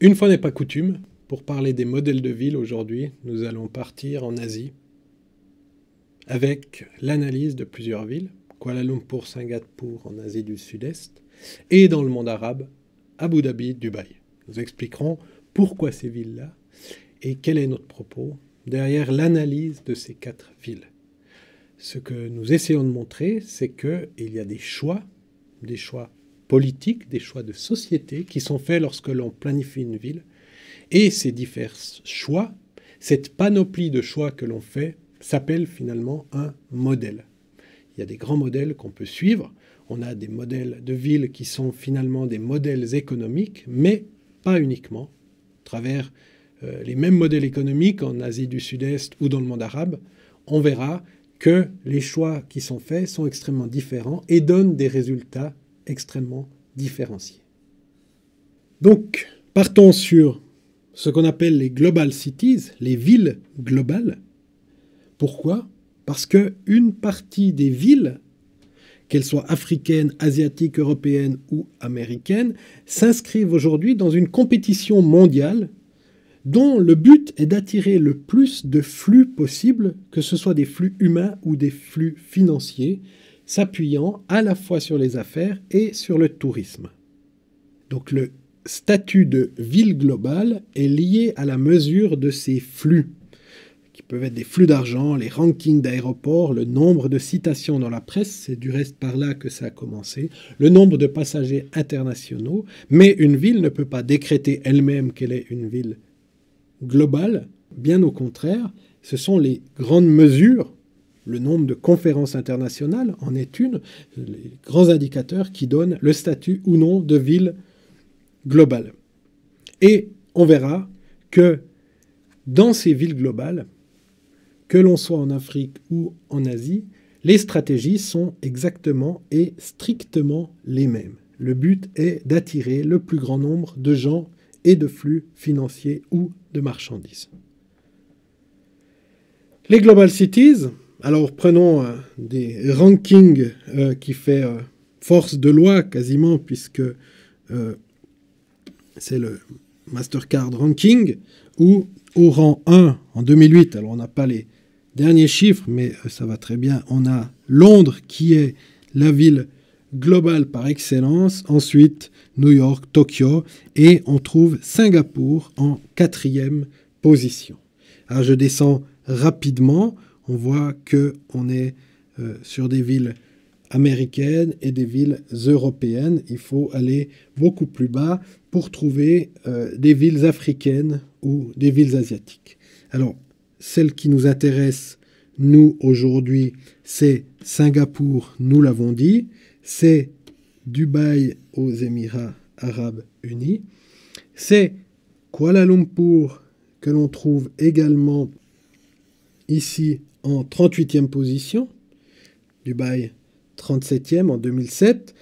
Une fois n'est pas coutume, pour parler des modèles de ville aujourd'hui, nous allons partir en Asie avec l'analyse de plusieurs villes, Kuala Lumpur, Singapour en Asie du Sud-Est, et dans le monde arabe, Abu Dhabi, Dubaï. Nous expliquerons pourquoi ces villes-là et quel est notre propos derrière l'analyse de ces 4 villes. Ce que nous essayons de montrer, c'est qu'il y a des choix politiques, des choix de société qui sont faits lorsque l'on planifie une ville. Et ces divers choix, cette panoplie de choix que l'on fait, s'appelle finalement un modèle. Il y a des grands modèles qu'on peut suivre. On a des modèles de villes qui sont finalement des modèles économiques, mais pas uniquement. À travers les mêmes modèles économiques en Asie du Sud-Est ou dans le monde arabe, on verra que les choix qui sont faits sont extrêmement différents et donnent des résultats extrêmement différenciés. Donc, partons sur ce qu'on appelle les global cities, les villes globales. Pourquoi ? Parce qu'une partie des villes, qu'elles soient africaines, asiatiques, européennes ou américaines, s'inscrivent aujourd'hui dans une compétition mondiale dont le but est d'attirer le plus de flux possible, que ce soit des flux humains ou des flux financiers, s'appuyant à la fois sur les affaires et sur le tourisme. Donc le statut de ville globale est lié à la mesure de ces flux, qui peuvent être des flux d'argent, les rankings d'aéroports, le nombre de citations dans la presse, c'est du reste par là que ça a commencé, le nombre de passagers internationaux, mais une ville ne peut pas décréter elle-même qu'elle est une ville globale, bien au contraire, ce sont les grandes mesures, le nombre de conférences internationales en est une, les grands indicateurs qui donnent le statut ou non de ville globale. Et on verra que dans ces villes globales, que l'on soit en Afrique ou en Asie, les stratégies sont exactement et strictement les mêmes. Le but est d'attirer le plus grand nombre de gens et de flux financiers ou de marchandises. Les Global Cities, alors prenons des rankings qui fait force de loi quasiment, puisque c'est le Mastercard Ranking, où au rang 1 en 2008, alors on n'a pas les derniers chiffres, mais ça va très bien, on a Londres qui est la ville globale par excellence, ensuite New York, Tokyo, et on trouve Singapour en 4e position. Alors je descends rapidement, on voit qu'on est sur des villes américaines et des villes européennes. Il faut aller beaucoup plus bas pour trouver des villes africaines ou des villes asiatiques. Alors, celle qui nous intéresse, nous, aujourd'hui, c'est Singapour, nous l'avons dit, c'est Dubaï aux Émirats Arabes Unis, c'est Kuala Lumpur que l'on trouve également ici en 38e position, Dubaï 37e en 2007,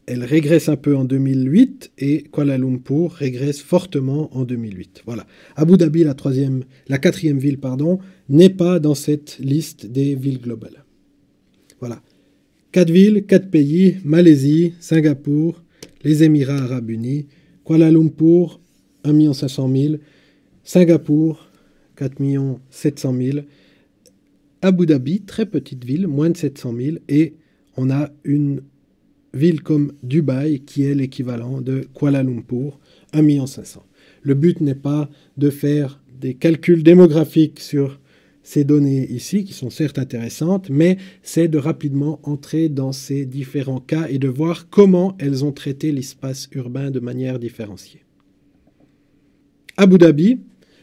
elle régresse un peu en 2008 et Kuala Lumpur régresse fortement en 2008. Voilà. Abu Dhabi, la 4e ville, n'est pas dans cette liste des villes globales. Voilà. 4 villes, 4 pays, Malaisie, Singapour, les Émirats Arabes Unis, Kuala Lumpur, 1 500 000, Singapour, 4 700 000, Abu Dhabi, très petite ville, moins de 700 000, et on a une ville comme Dubaï qui est l'équivalent de Kuala Lumpur, 1 500 000. Le but n'est pas de faire des calculs démographiques sur ces données ici, qui sont certes intéressantes, mais c'est de rapidement entrer dans ces différents cas et de voir comment elles ont traité l'espace urbain de manière différenciée. Abu Dhabi.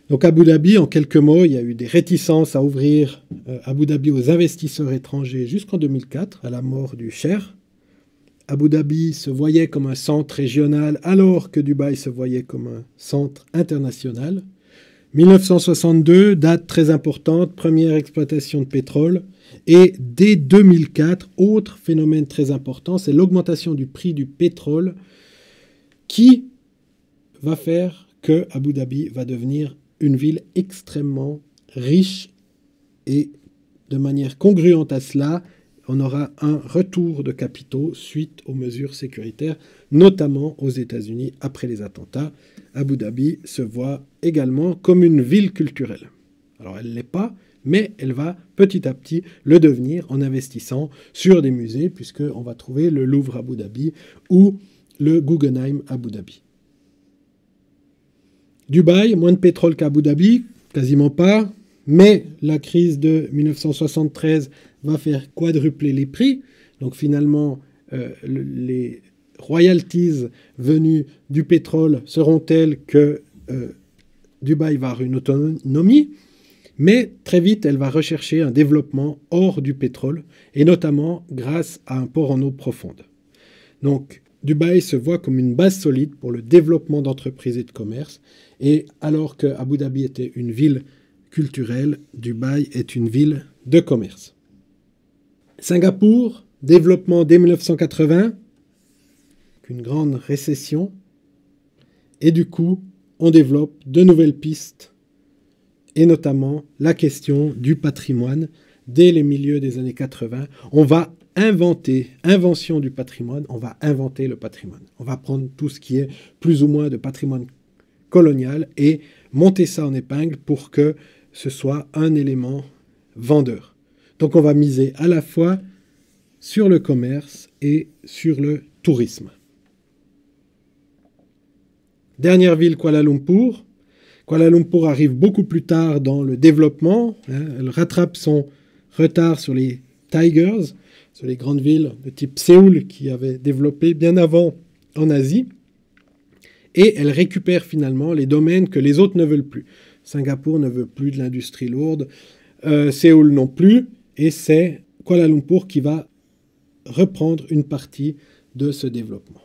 Donc Abu Dhabi, en quelques mots, il y a eu des réticences à ouvrir Abu Dhabi aux investisseurs étrangers jusqu'en 2004, à la mort du Cheikh. Abu Dhabi se voyait comme un centre régional alors que Dubaï se voyait comme un centre international. 1962, date très importante, première exploitation de pétrole. Et dès 2004, autre phénomène très important, c'est l'augmentation du prix du pétrole qui va faire que Abu Dhabi va devenir une ville extrêmement riche et de manière congruente à cela, on aura un retour de capitaux suite aux mesures sécuritaires, notamment aux États-Unis après les attentats. Abu Dhabi se voit également comme une ville culturelle. Alors elle ne l'est pas, mais elle va petit à petit le devenir en investissant sur des musées, puisqu'on va trouver le Louvre Abu Dhabi ou le Guggenheim Abu Dhabi. Dubaï, moins de pétrole qu'Abu Dhabi, quasiment pas, mais la crise de 1973 va faire quadrupler les prix. Donc finalement, les royalties venues du pétrole seront telles que Dubaï va avoir une autonomie, mais très vite, elle va rechercher un développement hors du pétrole, et notamment grâce à un port en eau profonde. Donc, Dubaï se voit comme une base solide pour le développement d'entreprises et de commerce, et alors que Abu Dhabi était une ville culturelle, Dubaï est une ville de commerce. Singapour, développement dès 1980, une grande récession, et du coup, on développe de nouvelles pistes, et notamment la question du patrimoine. Dès les milieux des années 80, on va invention du patrimoine, on va inventer le patrimoine. On va prendre tout ce qui est plus ou moins de patrimoine colonial et monter ça en épingle pour que ce soit un élément vendeur. Donc on va miser à la fois sur le commerce et sur le tourisme. Dernière ville, Kuala Lumpur. Kuala Lumpur arrive beaucoup plus tard dans le développement. Elle rattrape son retard sur les Tigers, sur les grandes villes de type Séoul qui avaient développé bien avant en Asie. Et elle récupère finalement les domaines que les autres ne veulent plus. Singapour ne veut plus de l'industrie lourde, Séoul non plus, et c'est Kuala Lumpur qui va reprendre une partie de ce développement.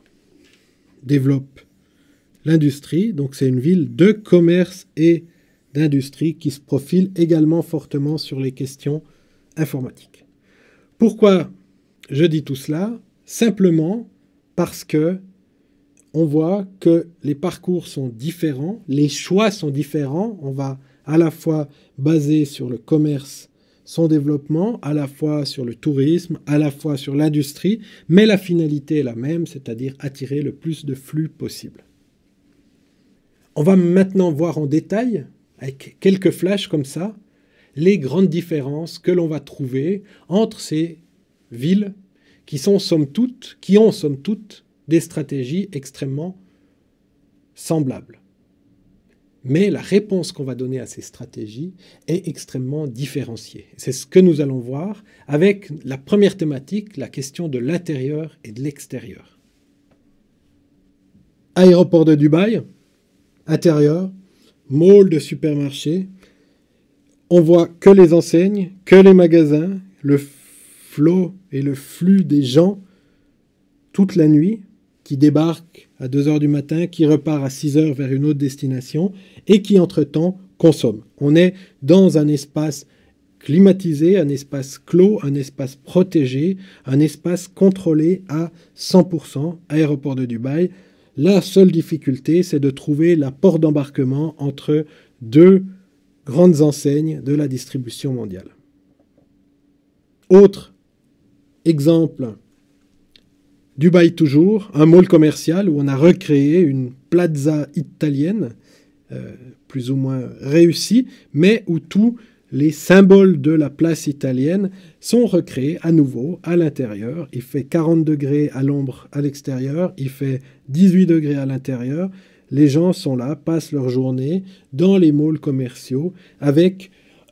Développe l'industrie, donc c'est une ville de commerce et d'industrie qui se profile également fortement sur les questions informatiques. Pourquoi je dis tout cela? Simplement parce que on voit que les parcours sont différents, les choix sont différents. On va à la fois baser sur le commerce, son développement, à la fois sur le tourisme, à la fois sur l'industrie, mais la finalité est la même, c'est-à-dire attirer le plus de flux possible. On va maintenant voir en détail, avec quelques flashs comme ça, les grandes différences que l'on va trouver entre ces villes qui ont somme toute des stratégies extrêmement semblables. Mais la réponse qu'on va donner à ces stratégies est extrêmement différenciée. C'est ce que nous allons voir avec la première thématique, la question de l'intérieur et de l'extérieur. Aéroport de Dubaï, intérieur, mall de supermarché. On voit que les enseignes, que les magasins, le flot et le flux des gens toute la nuit, qui débarque à 2 heures du matin, qui repart à 6 heures vers une autre destination et qui, entre-temps, consomme. On est dans un espace climatisé, un espace clos, un espace protégé, un espace contrôlé à 100%, aéroport de Dubaï. La seule difficulté, c'est de trouver la porte d'embarquement entre deux grandes enseignes de la distribution mondiale. Autre exemple, Dubaï toujours, un mall commercial où on a recréé une plaza italienne, plus ou moins réussie, mais où tous les symboles de la place italienne sont recréés à nouveau à l'intérieur. Il fait 40 degrés à l'ombre à l'extérieur, il fait 18 degrés à l'intérieur. Les gens sont là, passent leur journée dans les malls commerciaux avec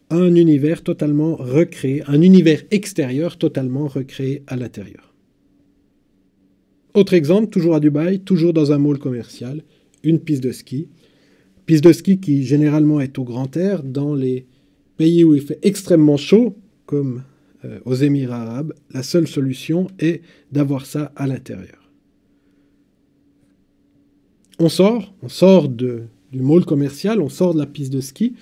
un univers totalement recréé, un univers extérieur totalement recréé à l'intérieur. Autre exemple, toujours à Dubaï, toujours dans un mall commercial, une piste de ski. Piste de ski qui généralement est au grand air dans les pays où il fait extrêmement chaud, comme aux Émirats arabes. La seule solution est d'avoir ça à l'intérieur. On sort du mall commercial, on sort de la piste de ski,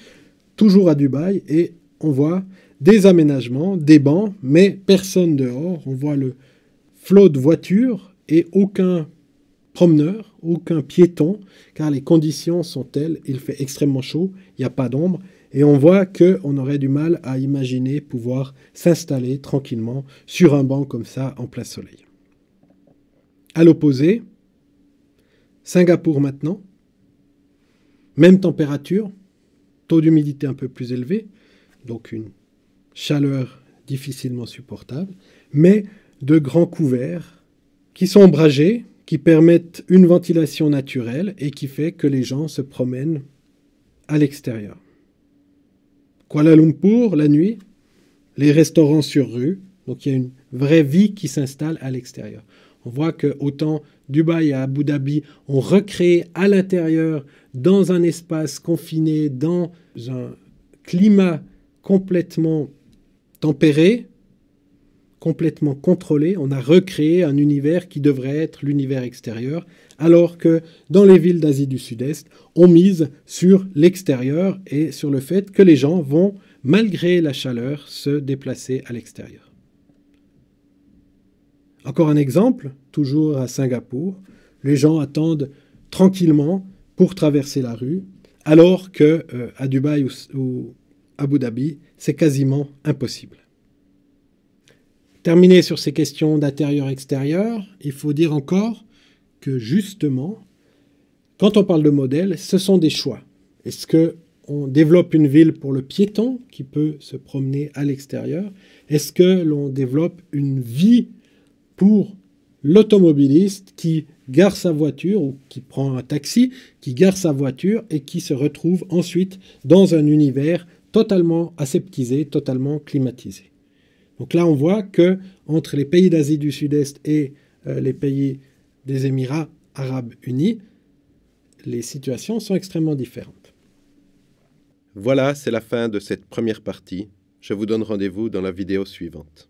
toujours à Dubaï, et on voit des aménagements, des bancs, mais personne dehors. On voit le flot de voitures et aucun promeneur, aucun piéton, car les conditions sont telles, il fait extrêmement chaud, il n'y a pas d'ombre, et on voit qu'on aurait du mal à imaginer pouvoir s'installer tranquillement sur un banc comme ça en plein soleil. À l'opposé, Singapour maintenant, Même température, taux d'humidité un peu plus élevé, donc une chaleur difficilement supportable, mais de grands couverts qui sont ombragés, qui permettent une ventilation naturelle et qui fait que les gens se promènent à l'extérieur. Kuala Lumpur, la nuit, les restaurants sur rue, donc il y a une vraie vie qui s'installe à l'extérieur. On voit que autant Dubaï et Abu Dhabi ont recréé à l'intérieur, dans un espace confiné, dans un climat complètement tempéré, complètement contrôlé, on a recréé un univers qui devrait être l'univers extérieur, alors que dans les villes d'Asie du Sud-Est, on mise sur l'extérieur et sur le fait que les gens vont, malgré la chaleur, se déplacer à l'extérieur. Encore un exemple, toujours à Singapour, les gens attendent tranquillement pour traverser la rue, alors que à Dubaï ou Abu Dhabi, c'est quasiment impossible. Terminer sur ces questions d'intérieur-extérieur, il faut dire encore que justement, quand on parle de modèle, ce sont des choix. Est-ce qu'on développe une ville pour le piéton qui peut se promener à l'extérieur? Est-ce que l'on développe une vie pour l'automobiliste qui gare sa voiture ou qui prend un taxi, qui gare sa voiture et qui se retrouve ensuite dans un univers totalement aseptisé, totalement climatisé? Donc là, on voit que entre les pays d'Asie du Sud-Est et les pays des Émirats arabes unis, les situations sont extrêmement différentes. Voilà, c'est la fin de cette première partie. Je vous donne rendez-vous dans la vidéo suivante.